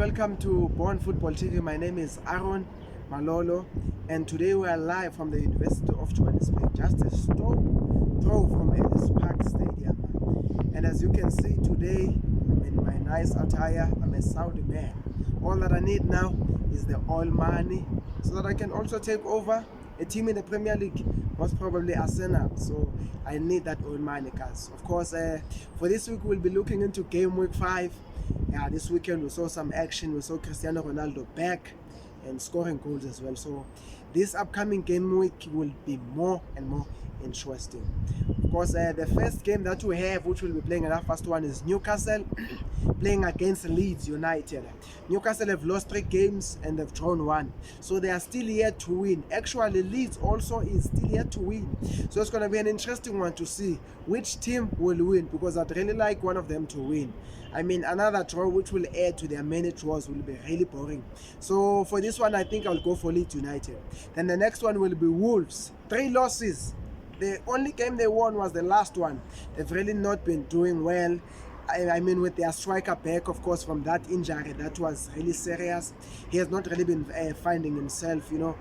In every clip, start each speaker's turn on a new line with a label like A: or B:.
A: welcome to Born Football TV. My name is Aaron Malolo, and today we are live from the University of Johannesburg, just a stone throw from Ellis Park Stadium. And as you can see today, I'm in my nice attire. I'm a Saudi man. All that I need now is the oil money so that I can also take over a team in the Premier League, most probably Arsenal. So I need that oil money, guys. Of course, for this week we'll be looking into game week 5. This weekend we saw some action. We saw Cristiano Ronaldo back and scoring goals as well. So this upcoming game week will be more and more interesting. Of course, the first game that we have, which we'll be playing in our first one, is Newcastle playing against Leeds United. Newcastle have lost 3 games and they've drawn 1, so they are still yet to win. Actually, Leeds also is still yet to win, so it's going to be an interesting one to see which team will win, because I'd really like one of them to win. I mean, another draw which will add to their many draws will be really boring. So for this one, I think I'll go for Leeds United. Then the next one will be Wolves. 3 losses. The only game they won was the last one. They've really not been doing well. I mean, with their striker back, of course, from that injury that was really serious. He has not really been finding himself, you know.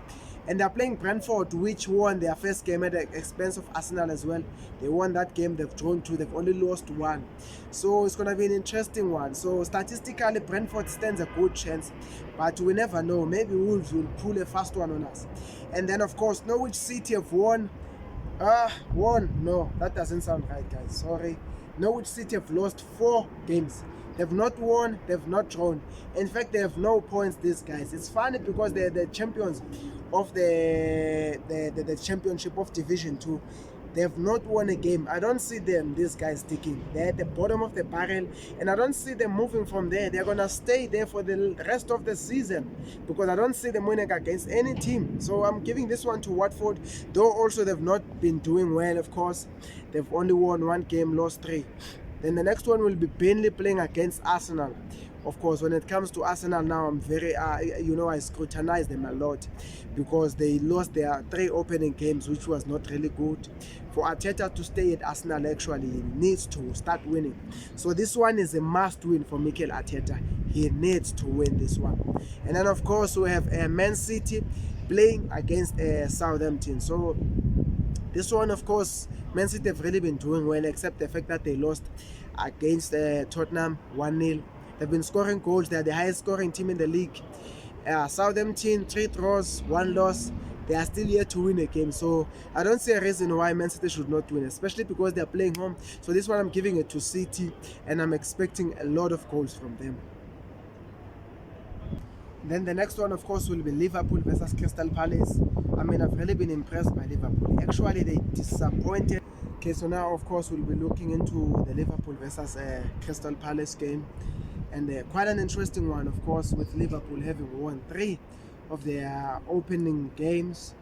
A: And they're playing Brentford, which won their first game at the expense of Arsenal as well. They won that game, they've drawn 2, they've only lost 1. So it's going to be an interesting one. So statistically, Brentford stands a good chance, but we never know. Maybe Wolves will pull a fast one on us. And then, of course, Norwich City have won. No, that doesn't sound right, guys. Sorry. Norwich City have lost 4 games. They've not won, they've not drawn. In fact, they have no points, these guys. It's funny because they're the champions of the championship of Division 2. They have not won a game. I don't see them, these guys, sticking. They're at the bottom of the barrel, and I don't see them moving from there. They're going to stay there for the rest of the season, because I don't see them winning against any team. So I'm giving this one to Watford, though also they've not been doing well, of course. They've only won 1 game, lost 3. Then the next one will be Burnley playing against Arsenal. Of course, when it comes to Arsenal now, I'm very, I scrutinize them a lot, because they lost their 3 opening games, which was not really good. For Arteta to stay at Arsenal, actually, he needs to start winning. So this one is a must win for Mikel Arteta. He needs to win this one. And then, of course, we have Man City playing against Southampton. So this one, of course, Man City have really been doing well, except the fact that they lost against Tottenham 1-0. They've been scoring goals. They're the highest scoring team in the league. Southampton, 3 draws, 1 loss. They are still yet to win a game. So I don't see a reason why Man City should not win, especially because they're playing home. So this one I'm giving it to City, and I'm expecting a lot of goals from them. Then the next one, of course, will be Liverpool versus Crystal Palace. I mean, I've really been impressed by Liverpool. Actually, they disappointed. Okay, so now, of course, we'll be looking into the Liverpool versus Crystal Palace game. And quite an interesting one, of course, with Liverpool having won 3 of their opening games.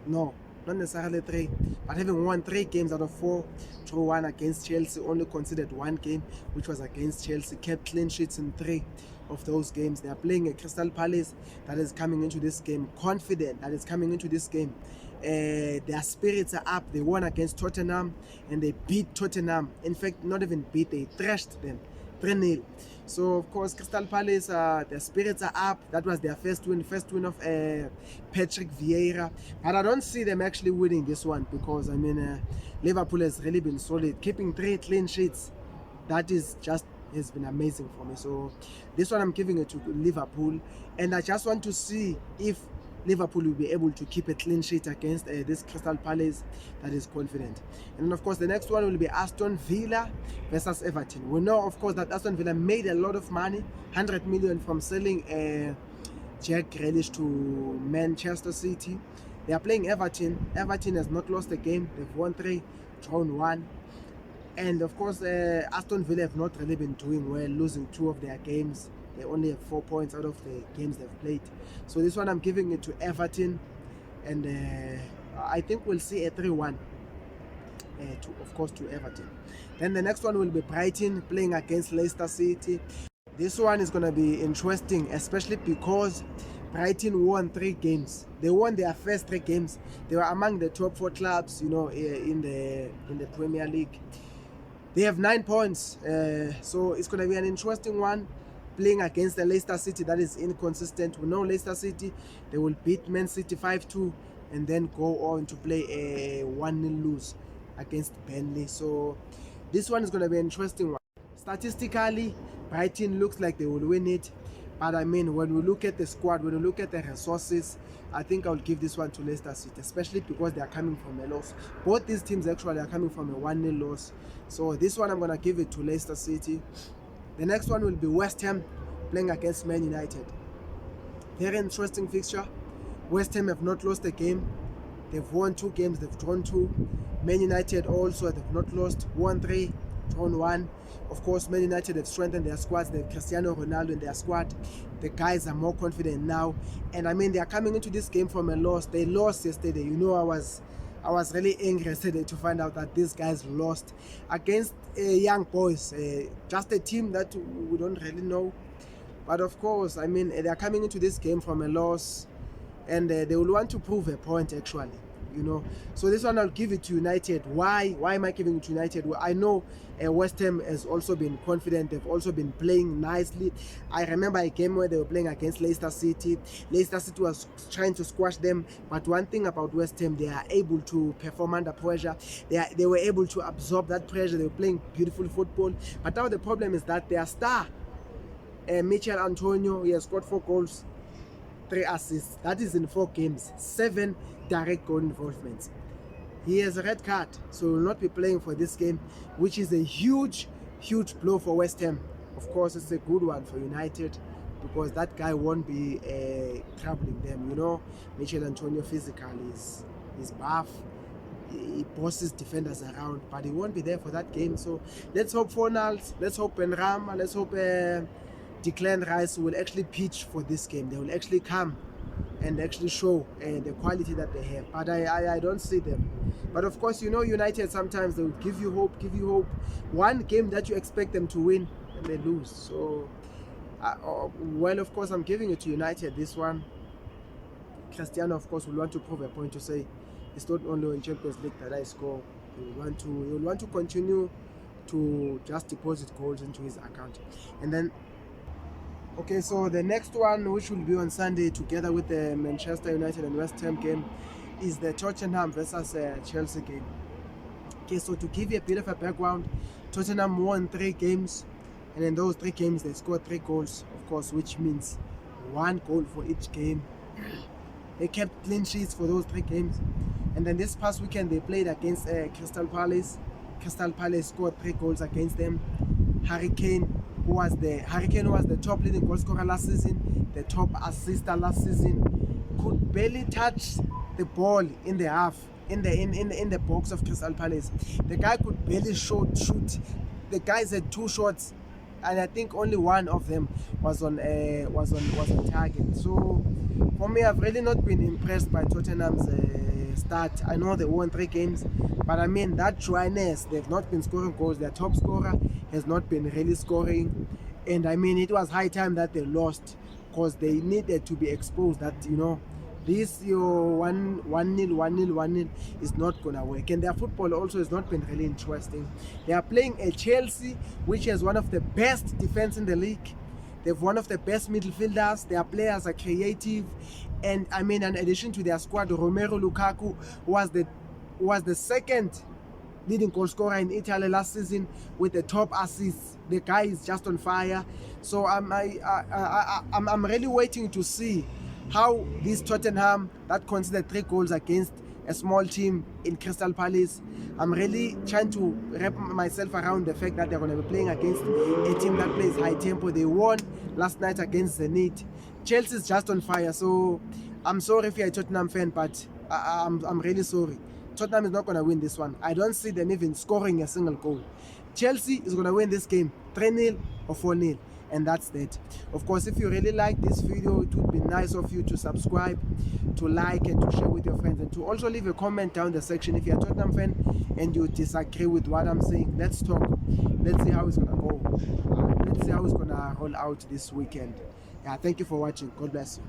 A: No, not necessarily 3, but having won 3 games out of 4, drew 1 against Chelsea, only considered 1 game, which was against Chelsea, kept clean sheets in 3 of those games. They are playing a Crystal Palace that is coming into this game confident, that is coming into this game. Their spirits are up. They won against Tottenham and they beat Tottenham. In fact, not even beat, they thrashed them 3-0. So of course, Crystal Palace, their spirits are up. That was their first win of Patrick Vieira. But I don't see them actually winning this one, because I mean, Liverpool has really been solid, keeping 3 clean sheets. That is just has been amazing for me. So this one I'm giving it to Liverpool, and I just want to see if Liverpool will be able to keep a clean sheet against this Crystal Palace that is confident. And then, of course, the next one will be Aston Villa versus Everton. We know, of course, that Aston Villa made a lot of money, 100 million from selling Jack Grealish to Manchester City. They are playing Everton. Everton has not lost a game. They've won 3, drawn 1. And of course, Aston Villa have not really been doing well, losing 2 of their games. They only have 4 points out of the games they've played. So this one I'm giving it to Everton, and I think we'll see a 3-1, of course, to Everton. Then the next one will be Brighton playing against Leicester City. This one is going to be interesting, especially because Brighton won 3 games. They won their first 3 games. They were among the top 4 clubs, in the Premier League. They have 9 points, so it's going to be an interesting one. playing against the Leicester City that is inconsistent. We know Leicester City, they will beat Man City 5-2 and then go on to play a 1-0 lose against Burnley. So this one is going to be an interesting one. Statistically, Brighton looks like they will win it. But I mean, when we look at the squad, when we look at the resources, I think I'll give this one to Leicester City, especially because they are coming from a loss. Both these teams actually are coming from a 1-0 loss. So this one I'm going to give it to Leicester City. The next one will be West Ham playing against Man United. Very interesting fixture. West Ham have not lost a game. They've won 2 games, they've drawn 2. Man United also, they've not lost, won 3, drawn 1. Of course, Man United have strengthened their squads. They have Cristiano Ronaldo in their squad. The guys are more confident now. And I mean, they are coming into this game from a loss. They lost yesterday. You know, I was really angry yesterday to find out that these guys lost against young boys. Just a team that we don't really know. But of course, I mean, they are coming into this game from a loss. And they will want to prove a point, actually. You know, so this one I'll give it to United. Why am I giving it to United? Well, I know West Ham has also been confident. They've also been playing nicely. I remember a game where they were playing against Leicester City. Leicester City was trying to squash them, but one thing about West Ham, they are able to perform under pressure. They were able to absorb that pressure. They were playing beautiful football. But now the problem is that their star, Michael Antonio, he has scored 4 goals, 3 assists. That is in 4 games, 7 direct goal involvements. He has a red card, so he will not be playing for this game, which is a huge blow for West Ham. Of course, it's a good one for United because that guy won't be troubling them. You know, Michael Antonio physically is buff. He bosses defenders around, but he won't be there for that game. So let's hope Fornals, let's hope Benrahma, let's hope Declan Rice will actually pitch for this game. They will actually come and actually show the quality that they have. But I don't see them. But of course, you know, United sometimes they will give you hope. One game that you expect them to win and they lose. So, well, of course, I'm giving it to United, this one. Cristiano, of course, will want to prove a point to say it's not only in Champions League that I score. He will want to continue to just deposit goals into his account. And then okay, so the next one, which will be on Sunday together with the Manchester United and West Ham game, is the Tottenham versus Chelsea game. Okay, so to give you a bit of a background, Tottenham won 3 games, and in those 3 games they scored 3 goals, of course, which means 1 goal for each game. They kept clean sheets for those 3 games, and then this past weekend they played against Crystal Palace. Crystal Palace scored 3 goals against them. Hurricane was the top leading goal scorer last season, the top assister last season, could barely touch the ball in the half, in the box of Crystal Palace. The guy could barely shoot. The guys had 2 shots, and I think only one of them was on target. So for me, I've really not been impressed by Tottenham's start. I know they won 3 games, but I mean that dryness, they've not been scoring goals. Their top scorer has not been really scoring, and I mean it was high time that they lost because they needed to be exposed that, you know, this your 1-0 is not gonna work. And their football also has not been really interesting. They are playing a Chelsea which has one of the best defense in the league. They've one of the best midfielders. Their players are creative, and I mean, in addition to their squad, Romelu Lukaku was the second leading goal scorer in Italy last season with the top assists. The guy is just on fire. So I'm really waiting to see how this Tottenham that conceded 3 goals against a small team in Crystal Palace, I'm really trying to wrap myself around the fact that they're going to be playing against a team that plays high tempo. They won last night against Zenit. Chelsea's just on fire. So I'm sorry if you're a Tottenham fan, but I'm really sorry. Tottenham is not going to win this one. I don't see them even scoring a single goal. Chelsea is going to win this game 3-0 or 4-0. And that's that. Of course, if you really like this video, it would be nice of you to subscribe, to like, and to share with your friends, and to also leave a comment down the section if you're a Tottenham fan and you disagree with what I'm saying. Let's talk. Let's see how it's gonna go. Let's see how it's gonna roll out this weekend. Yeah, thank you for watching. God bless you.